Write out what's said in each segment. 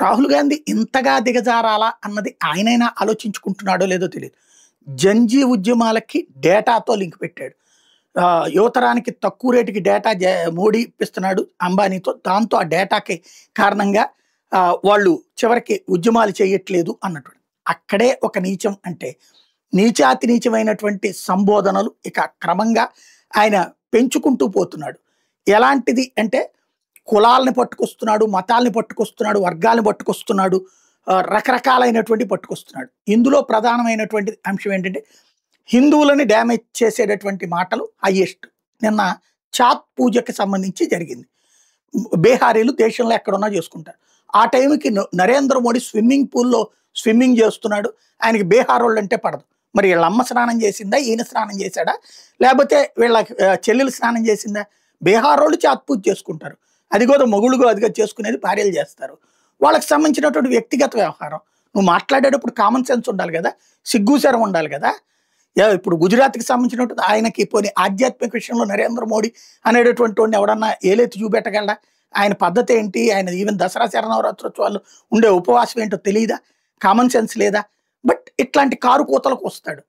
రాహుల్ గాంధీ ఇంతగా దిగజారాలా అన్నది ఆయనైనా ఆలోచించుకుంటున్నాడో లేదో తెలియదు. జంజీ ఉద్యమాలకి డేటాతో లింక్ పెట్టాడు. యువతరానికి తక్కువ రేటుకి డేటా మోడీ ఇప్పిస్తున్నాడు అంబానీతో. దాంతో ఆ డేటాకి కారణంగా వాళ్ళు చివరికి ఉద్యమాలు చేయట్లేదు అన్నట్టు. అక్కడే ఒక నీచం అంటే నీచాతి నీచమైనటువంటి సంబోధనలు ఇక క్రమంగా ఆయన పెంచుకుంటూ పోతున్నాడు. ఎలాంటిది అంటే కులాలని పట్టుకొస్తున్నాడు, మతాల్ని పట్టుకొస్తున్నాడు, వర్గాల్ని పట్టుకొస్తున్నాడు, రకరకాలైనటువంటి పట్టుకొస్తున్నాడు. ఇందులో ప్రధానమైనటువంటి అంశం ఏంటంటే హిందువులని డ్యామేజ్ చేసేటటువంటి మాటలు హైయెస్ట్. నిన్న చాత్ పూజకి సంబంధించి జరిగింది. బీహారీలు దేశంలో ఎక్కడున్నా చేసుకుంటారు. ఆ టైంకి నరేంద్ర మోడీ స్విమ్మింగ్ పూల్లో స్విమ్మింగ్ చేస్తున్నాడు. ఆయనకి బీహార్ వాళ్ళు అంటే పడదు. మరి వీళ్ళ అమ్మ స్నానం చేసిందా, ఈయన స్నానం చేశాడా, లేకపోతే వీళ్ళ చెల్లెలు స్నానం చేసిందా? బీహార్ వాళ్ళు చాత్ పూజ చేసుకుంటారు. అది కూడా మొగుడుగా అదిగా చేసుకునేది భార్యలు చేస్తారు. వాళ్ళకి సంబంధించినటువంటి వ్యక్తిగత వ్యవహారం. నువ్వు మాట్లాడేటప్పుడు కామన్ సెన్స్ ఉండాలి కదా, సిగ్గుశరం ఉండాలి కదా. ఇప్పుడు గుజరాత్కి సంబంధించినటువంటి ఆయనకి పోనీ ఆధ్యాత్మిక విషయంలో నరేంద్ర మోడీ అనేటటువంటి వాడిని ఎవడన్నా ఏలెత్తి చూపెట్టగలడా? ఆయన పద్ధతి ఏంటి, ఆయన ఈవెన్ దసరా శరణవరాత్రోత్సవాలు ఉండే ఉపవాసం ఏంటో తెలియదా? కామన్ సెన్స్ లేదా? బట్ ఇట్లాంటి కారు కూతలకు వస్తాడు.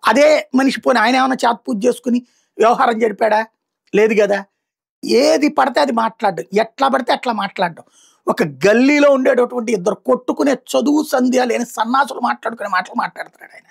అదే మనిషి పోనీ ఆయన ఏమైనా చాత్ పూజ చేసుకుని వ్యవహారం జరిపాడా? లేదు కదా. ఏది పడితే అది మాట్లాడడం, ఎట్లా పడితే అట్లా మాట్లాడడం. ఒక గల్లీలో ఉండేటటువంటి ఇద్దరు కొట్టుకునే చదువు సంధ్య లేని సన్నాసులు మాట్లాడుకునే మాటలు మాట్లాడుతున్నాడు ఆయన.